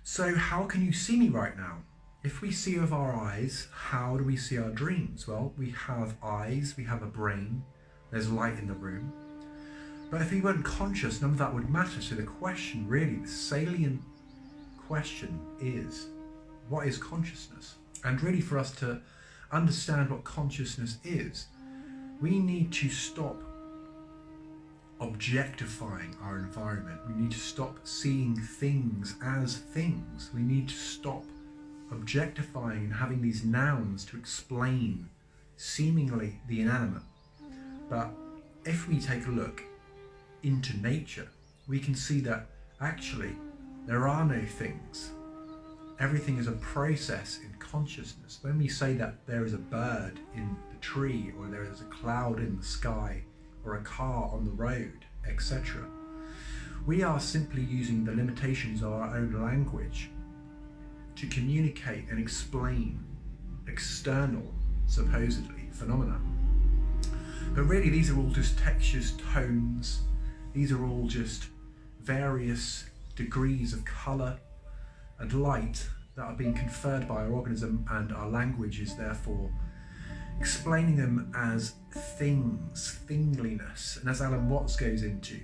So how can you see me right now? If we see with our eyes, how do we see our dreams? Well, we have eyes, we have a brain, there's light in the room. But if we weren't conscious, none of that would matter. So the question, really, the salient question is, what is consciousness? And really, for us to understand what consciousness is, we need to stop objectifying our environment. We need to stop seeing things as things. We need to stop objectifying and having these nouns to explain seemingly the inanimate. But if we take a look into nature, we can see that actually there are no things. Everything is a process in consciousness. When we say that there is a bird in the tree, or there is a cloud in the sky, or a car on the road, etc., we are simply using the limitations of our own language to communicate and explain external, supposedly, phenomena. But really, these are all just textures, tones. These are all just various degrees of colour and light that are being conferred by our organism, and our language is therefore explaining them as things, thingliness. And as Alan Watts goes into,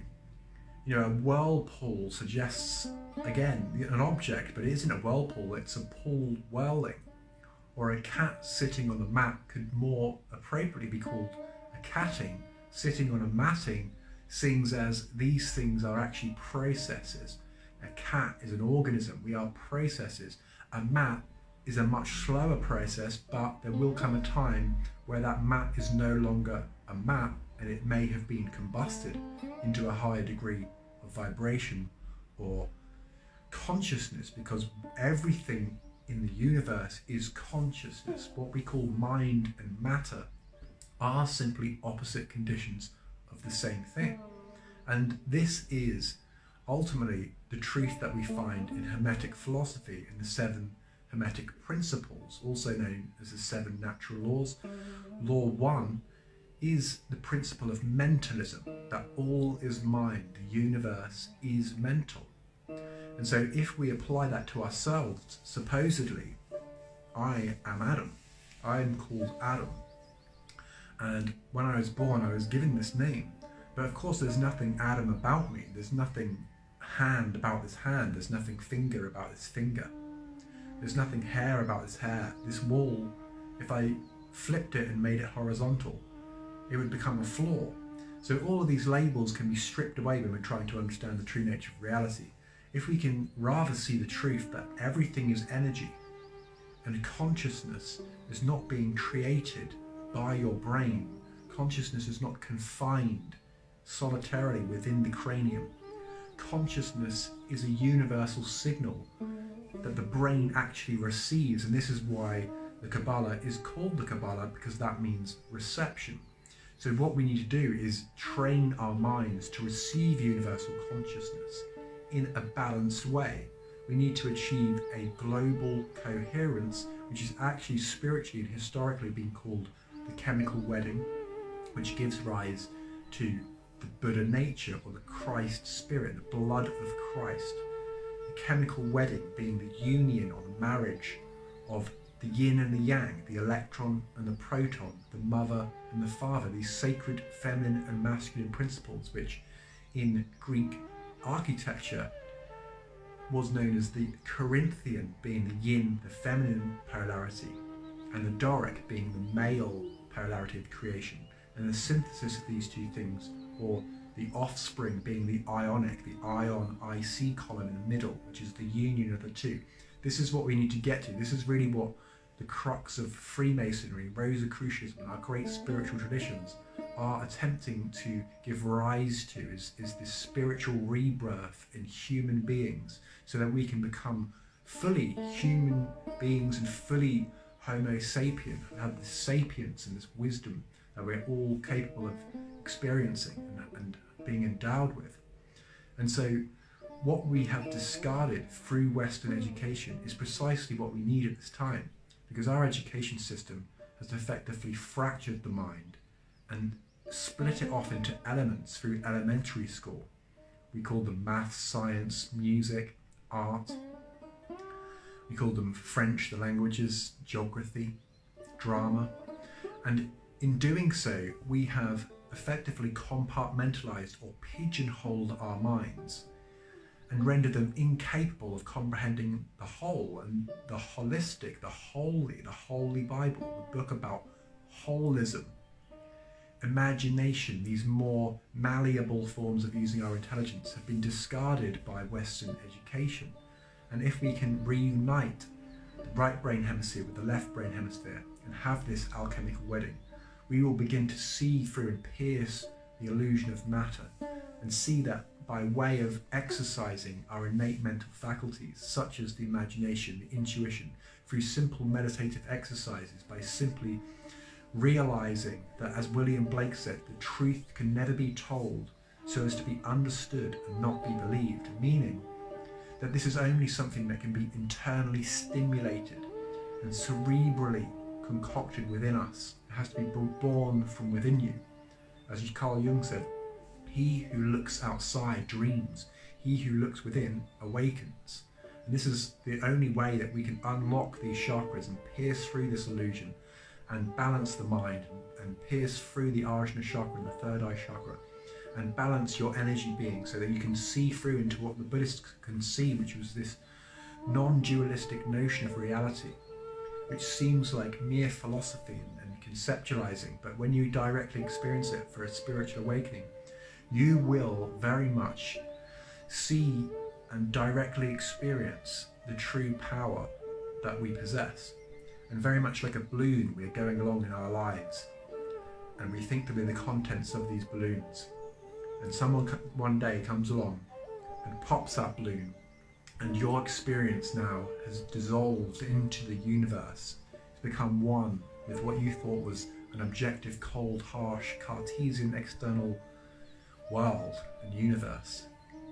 a whirlpool suggests, again, an object, but it isn't a whirlpool, it's a pool whirling. Or a cat sitting on the mat could more appropriately be called a catting. Sitting on a matting seems as these things are actually processes. A cat is an organism, we are processes. A mat is a much slower process, but there will come a time where that mat is no longer a mat, and it may have been combusted into a higher degree of vibration or consciousness, because everything in the universe is consciousness. What we call mind and matter are simply opposite conditions of the same thing. And this is ultimately the truth that we find in Hermetic philosophy, in the 7 Hermetic principles, also known as the 7 natural laws. Law 1 is the principle of mentalism, that all is mind, the universe is mental. And so if we apply that to ourselves, supposedly, I am Adam. I am called Adam. And when I was born, I was given this name. But of course, there's nothing Adam about me. There's nothing hand about this hand. There's nothing finger about this finger. There's nothing hair about this hair. This wall, if I flipped it and made it horizontal, it would become a floor. So all of these labels can be stripped away when we're trying to understand the true nature of reality. If we can rather see the truth that everything is energy, and consciousness is not being created by your brain. Consciousness is not confined solitarily within the cranium. Consciousness is a universal signal that the brain actually receives, and this is why the Kabbalah is called the Kabbalah, because that means reception. So what we need to do is train our minds to receive universal consciousness in a balanced way. We need to achieve a global coherence, which is actually spiritually and historically been called the chemical wedding, which gives rise to the Buddha nature, or the Christ spirit, the blood of Christ. The chemical wedding being the union or the marriage of the yin and the yang, the electron and the proton, the mother and the father, these sacred feminine and masculine principles, which in Greek architecture was known as the Corinthian, being the yin, the feminine polarity, and the Doric being the male polarity of creation. And the synthesis of these two things, or the offspring being the ionic, the ion-IC column in the middle, which is the union of the two. This is what we need to get to. This is really what the crux of Freemasonry, Rosicrucianism, and our great spiritual traditions are attempting to give rise to, is this spiritual rebirth in human beings, so that we can become fully human beings and fully Homo sapien, and have this sapience and this wisdom that we're all capable of experiencing and being endowed with. And so what we have discarded through Western education is precisely what we need at this time, because our education system has effectively fractured the mind and split it off into elements through elementary school. We call them math, science, music, art, We call them French, the languages, geography, drama. And in doing so, we have effectively compartmentalized or pigeonholed our minds and rendered them incapable of comprehending the whole and the holistic, the Holy Bible, the book about holism, imagination. These more malleable forms of using our intelligence have been discarded by Western education. And if we can reunite the right brain hemisphere with the left brain hemisphere and have this alchemical wedding, we will begin to see through and pierce the illusion of matter and see that by way of exercising our innate mental faculties, such as the imagination, the intuition, through simple meditative exercises, by simply realizing that, as William Blake said, the truth can never be told so as to be understood and not be believed, meaning that this is only something that can be internally stimulated and cerebrally concocted within us. It has to be born from within you. As Carl Jung said, he who looks outside dreams, he who looks within awakens. And this is the only way that we can unlock these chakras and pierce through this illusion and balance the mind and pierce through the Ajna chakra and the third eye chakra and balance your energy being so that you can see through into what the Buddhists can see, which was this non-dualistic notion of reality, which seems like mere philosophy and conceptualizing, but when you directly experience it for a spiritual awakening, you will very much see and directly experience the true power that we possess. And very much like a balloon, we're going along in our lives and we think that we're the contents of these balloons. And someone one day comes along and pops that balloon, and your experience now has dissolved into the universe. It's become one with what you thought was an objective, cold, harsh, Cartesian external world and universe.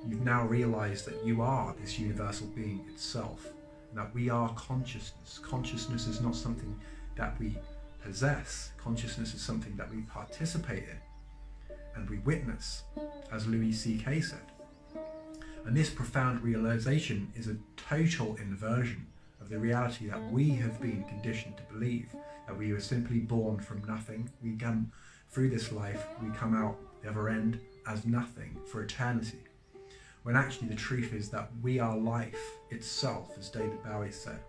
You've now realized that you are this universal being itself, and that we are consciousness. Consciousness is not something that we possess. Consciousness is something that we participate in and we witness, as Louis C.K. said. And this profound realization is a total inversion of the reality that we have been conditioned to believe, that we were simply born from nothing. We come through this life, we come out the other end as nothing for eternity. When actually the truth is that we are life itself, as David Bowie said.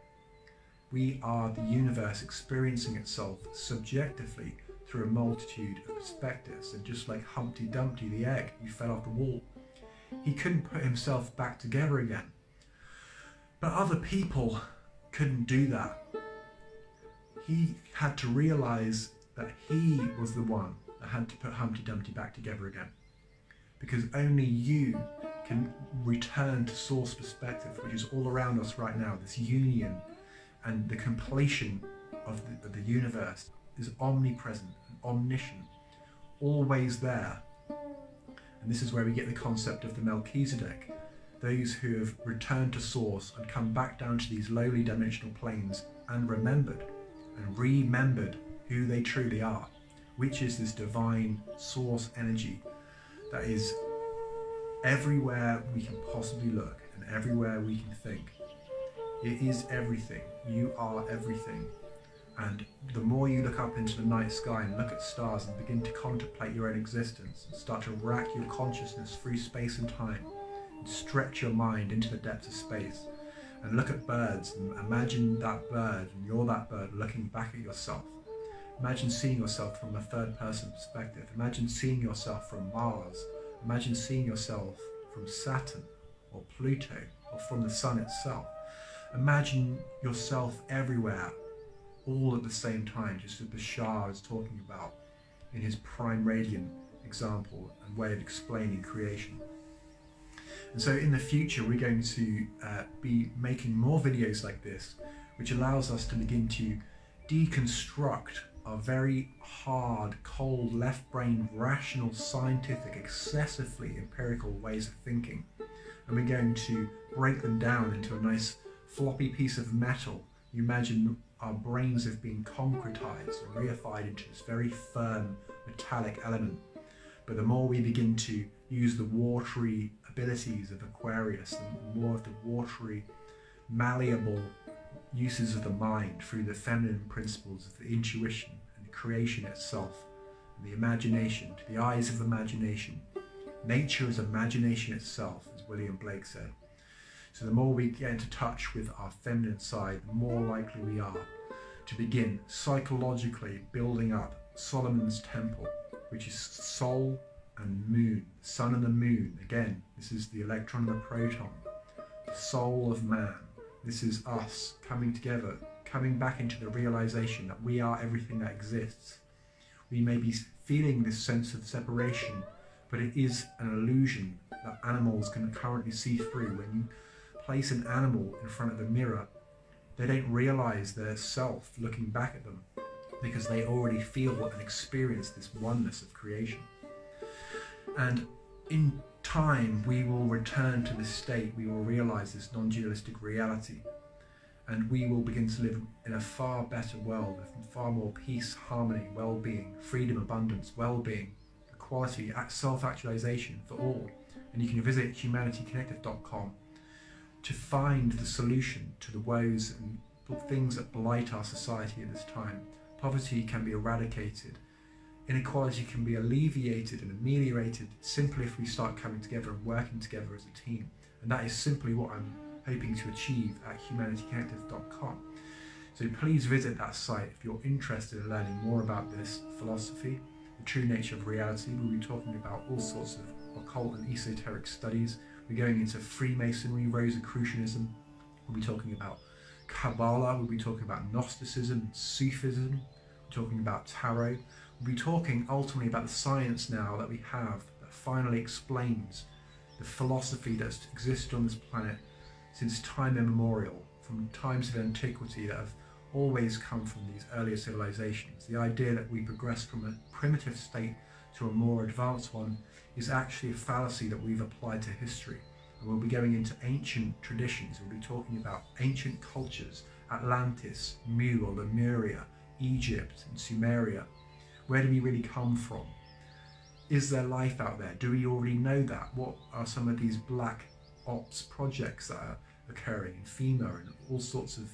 We are the universe experiencing itself subjectively through a multitude of perspectives. And just like Humpty Dumpty, the egg, he fell off the wall. He couldn't put himself back together again. But other people couldn't do that. He had to realize that he was the one that had to put Humpty Dumpty back together again. Because only you can return to source perspective, which is all around us right now. This union and the completion of the universe is omnipresent and omniscient, always there. And this is where we get the concept of the Melchizedek, those who have returned to source and come back down to these lowly dimensional planes and remembered who they truly are, which is this divine source energy that is everywhere we can possibly look and everywhere we can think. It is everything. You are everything. And the more you look up into the night sky and look at stars and begin to contemplate your own existence and start to rack your consciousness through space and time and stretch your mind into the depths of space and look at birds and imagine that bird and you're that bird looking back at yourself. Imagine seeing yourself from a third person perspective. Imagine seeing yourself from Mars. Imagine seeing yourself from Saturn or Pluto or from the sun itself. Imagine yourself everywhere, all at the same time, just as the Shah is talking about in his prime radiant example and way of explaining creation. And so in the future, we're going to be making more videos like this, which allows us to begin to deconstruct our very hard, cold, left-brain, rational, scientific, excessively empirical ways of thinking. And we're going to break them down into a nice floppy piece of metal. You imagine our brains have been concretized and reified into this very firm metallic element. But the more we begin to use the watery abilities of Aquarius, and more of the watery, malleable uses of the mind through the feminine principles of the intuition and the creation itself, and the imagination, to the eyes of imagination. Nature is imagination itself, as William Blake said. So the more we get into touch with our feminine side, the more likely we are to begin psychologically building up Solomon's temple, which is soul and moon, the sun and the moon. Again, this is the electron and the proton, the soul of man. This is us coming together, coming back into the realization that we are everything that exists. We may be feeling this sense of separation, but it is an illusion that animals can currently see through. When you place an animal in front of a mirror, they don't realize their self looking back at them, because they already feel and experience this oneness of creation. And in time, we will return to this state. We will realize this non-dualistic reality, and we will begin to live in a far better world with far more peace, harmony, well-being, freedom, abundance, well-being, equality, self-actualization for all. And you can visit humanityconnective.com to find the solution to the woes and things that blight our society at this time. Poverty can be eradicated. Inequality can be alleviated and ameliorated simply if we start coming together and working together as a team. And that is simply what I'm hoping to achieve at humanityconnective.com. So please visit that site if you're interested in learning more about this philosophy, the true nature of reality. We'll be talking about all sorts of occult and esoteric studies. We're going into Freemasonry, Rosicrucianism. We'll be talking about Kabbalah. We'll be talking about Gnosticism and Sufism. We're talking about tarot. We'll be talking ultimately about the science now that we have that finally explains the philosophy that's existed on this planet since time immemorial, from times of antiquity, that have always come from these earlier civilizations. The idea that we progress from a primitive state to a more advanced one is actually a fallacy that we've applied to history. And we'll be going into ancient traditions. We'll be talking about ancient cultures, Atlantis, Mu or Lemuria, Egypt and Sumeria. Where do we really come from? Is there life out there? Do we already know that? What are some of these black ops projects that are occurring in FEMA and all sorts of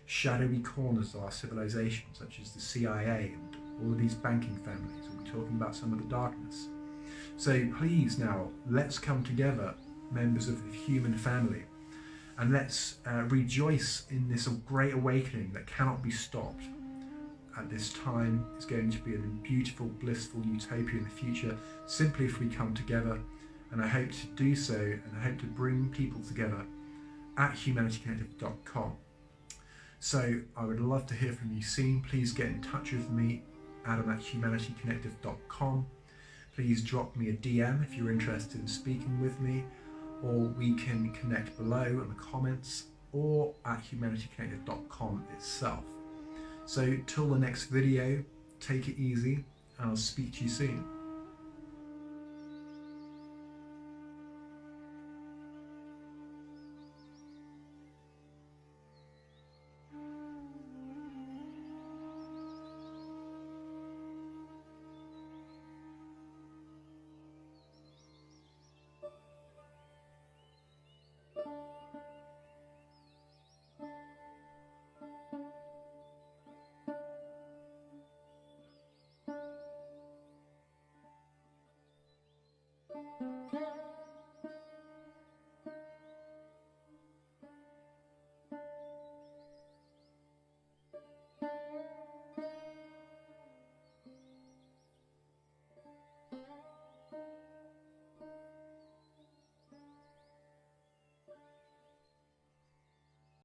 shadowy corners of our civilization, such as the CIA and all of these banking families? We'll be talking about some of the darkness. So please now, let's come together, members of the human family, and let's rejoice in this great awakening that cannot be stopped. At this time, it's going to be a beautiful, blissful utopia in the future, simply if we come together. And I hope to do so, and I hope to bring people together at humanityconnective.com. So I would love to hear from you soon. Please get in touch with me, Adam at humanityconnective.com. Please drop me a DM if you're interested in speaking with me, or we can connect below in the comments or at humanityconnective.com itself. So till the next video, take it easy, and I'll speak to you soon.